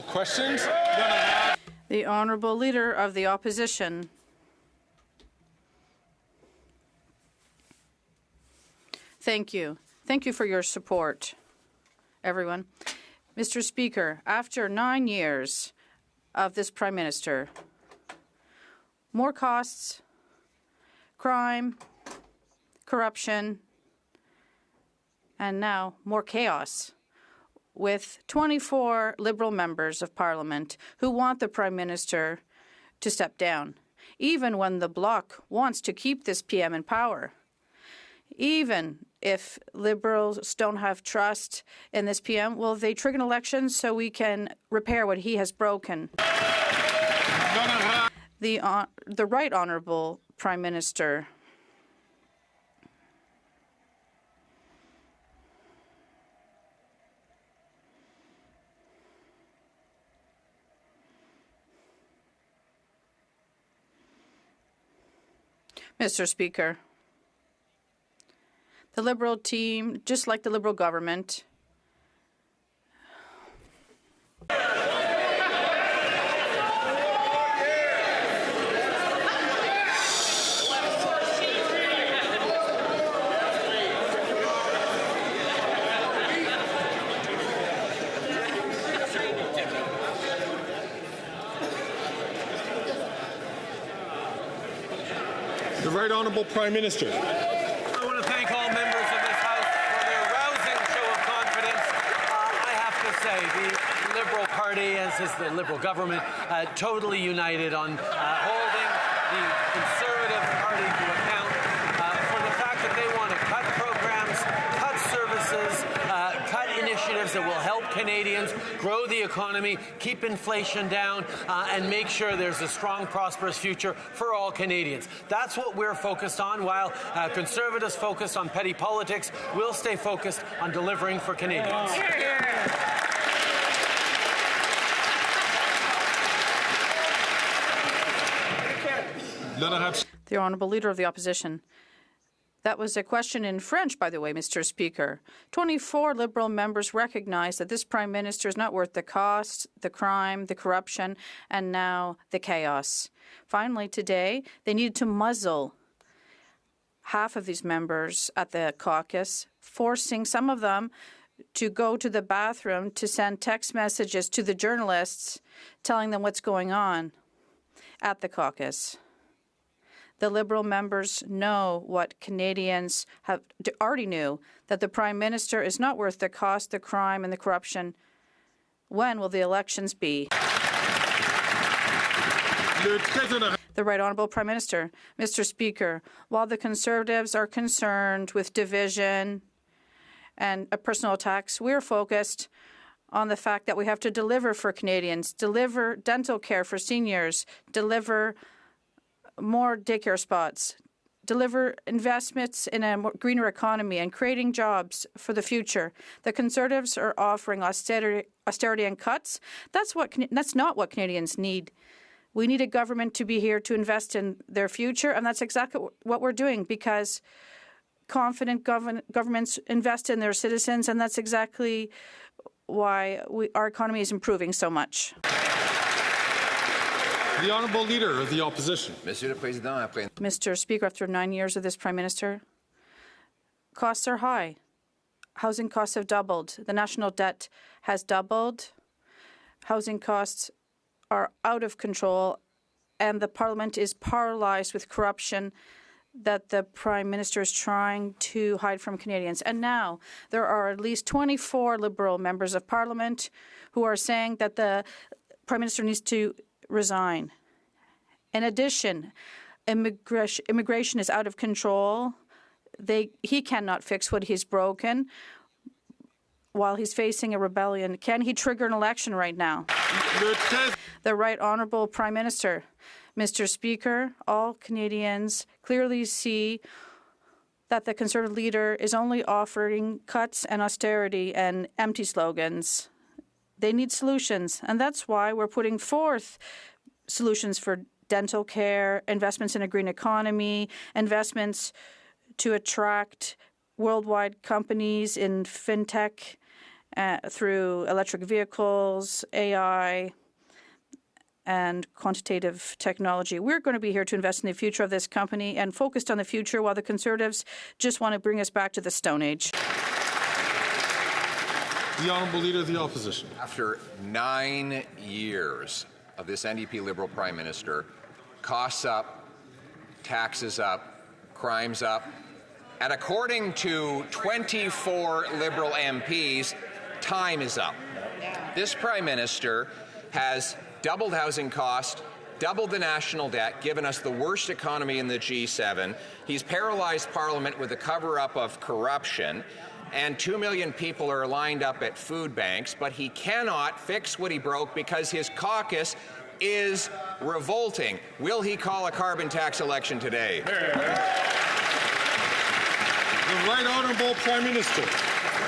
questions. The Honourable Leader of the Opposition. Thank you. Thank you for your support, everyone. Mr. Speaker, after 9 years of this Prime Minister, more costs, crime, corruption, and now more chaos, with 24 Liberal members of Parliament who want the Prime Minister to step down, even when the Bloc wants to keep this PM in power. Even if Liberals don't have trust in this PM, will they trigger an election so we can repair what he has broken? The Right Honourable Prime Minister. Mr. Speaker, the Liberal team, just like the Liberal government, The Right Honourable Prime Minister. I want to thank all members of this House for their rousing show of confidence. I have to say, the Liberal Party, as is the Liberal government, totally united on holding the Conservative Party to account for the fact that they want to cut programs, cut services, cut initiatives that will help Canadians grow the economy, keep inflation down, and make sure there's a strong, prosperous future for all Canadians. That's what we're focused on. While Conservatives focus on petty politics, we'll stay focused on delivering for Canadians. the Honourable Leader of the Opposition. That was a question in French, by the way, Mr. Speaker. 24 Liberal members recognize that this Prime Minister is not worth the cost, the crime, the corruption, and now the chaos. Finally, today, they needed to muzzle half of these members at the caucus, forcing some of them to go to the bathroom to send text messages to the journalists telling them what's going on at the caucus. The Liberal members know what Canadians have already knew, that the Prime Minister is not worth the cost, the crime, and the corruption. When will the elections be? The Right Honourable Prime Minister. Mr. Speaker, while the Conservatives are concerned with division and personal attacks, we're focused on the fact that we have to deliver for Canadians, deliver dental care for seniors, deliver more daycare spots, deliver investments in a greener economy and creating jobs for the future. The Conservatives are offering austerity and cuts. That's not what Canadians need. We need a government to be here to invest in their future, and that's exactly what we're doing, because confident governments invest in their citizens, and that's exactly why our economy is improving so much. The Honourable Leader of the Opposition. Mr. Speaker, after 9 years of this Prime Minister, costs are high. Housing costs have doubled. The national debt has doubled. Housing costs are out of control, and the Parliament is paralyzed with corruption that the Prime Minister is trying to hide from Canadians. And now there are at least 24 Liberal members of Parliament who are saying that the Prime Minister needs to resign. In addition, immigration is out of control. He cannot fix what he's broken while he's facing a rebellion. Can he trigger an election right now? The Right Honourable Prime Minister. Mr. Speaker, all Canadians clearly see that the Conservative leader is only offering cuts and austerity and empty slogans. They need solutions, and that's why we're putting forth solutions for dental care, investments in a green economy, investments to attract worldwide companies in fintech through electric vehicles, AI, and quantitative technology. We're going to be here to invest in the future of this company and focused on the future, while the Conservatives just want to bring us back to the Stone Age. The Honourable Leader of the Opposition. After 9 years of this NDP Liberal Prime Minister, costs up, taxes up, crimes up, and according to 24 Liberal MPs, time is up. This Prime Minister has doubled housing costs, doubled the national debt, given us the worst economy in the G7. He's paralyzed Parliament with a cover-up of corruption, and 2 million people are lined up at food banks, but he cannot fix what he broke because his caucus is revolting. Will he call a carbon tax election today? The Right Honourable Prime Minister.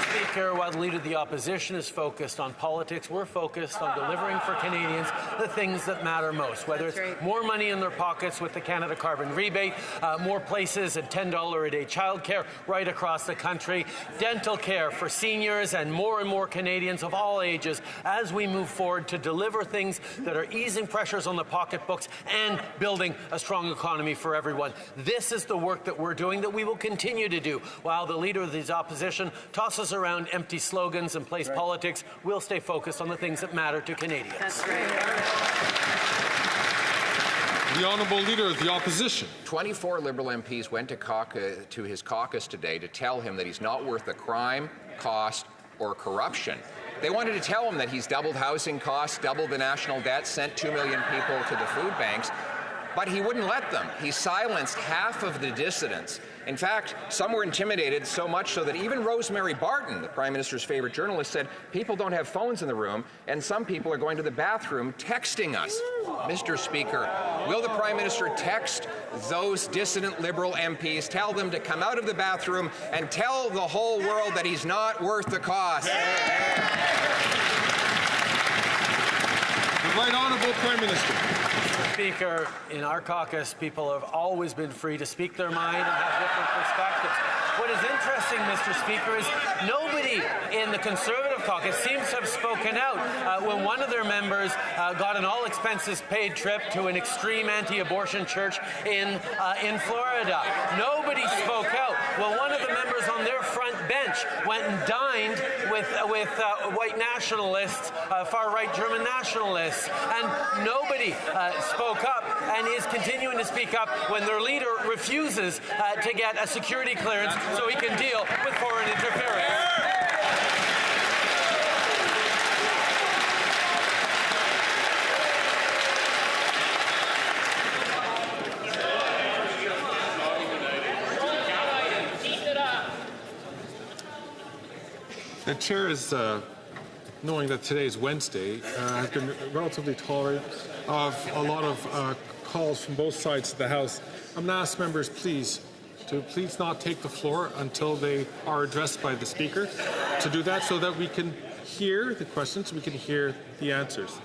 Speaker, while the Leader of the Opposition is focused on politics, we're focused on delivering for Canadians the things that matter most, whether it's more money in their pockets with the Canada Carbon Rebate, more places at $10 a day childcare right across the country, dental care for seniors and more Canadians of all ages as we move forward to deliver things that are easing pressures on the pocketbooks and building a strong economy for everyone. This is the work that we're doing, that we will continue to do. While the Leader of the Opposition tosses around empty slogans and plays politics, we'll stay focused on the things that matter to Canadians. That's right. The Honourable Leader of the Opposition. 24 Liberal MPs went to his caucus today to tell him that he's not worth the crime, cost, or corruption. They wanted to tell him that he's doubled housing costs, doubled the national debt, sent 2 million people to the food banks, but he wouldn't let them. He silenced half of the dissidents. In fact, some were intimidated so much so that even Rosemary Barton, the Prime Minister's favorite journalist, said people don't have phones in the room and some people are going to the bathroom texting us. Mr. Speaker, will the Prime Minister text those dissident Liberal MPs, tell them to come out of the bathroom and tell the whole world that he's not worth the cost? The Right Honourable Prime Minister. Speaker, in our caucus, people have always been free to speak their mind and have different perspectives. What is interesting, Mr. Speaker, is nobody in the Conservative caucus seems to have spoken out when one of their members got an all-expenses-paid trip to an extreme anti-abortion church in Florida. Nobody spoke out. Well, one of the members on their front bench went and dined with white nationalists, far-right German nationalists, and nobody spoke up and is continuing to speak up when their leader refuses to get a security clearance so he can deal with foreign interference. The Chair is, knowing that today is Wednesday, has been relatively tolerant of a lot of calls from both sides of the House. I'm going to ask members, please not take the floor until they are addressed by the Speaker, to do that so that we can hear the questions, we can hear the answers.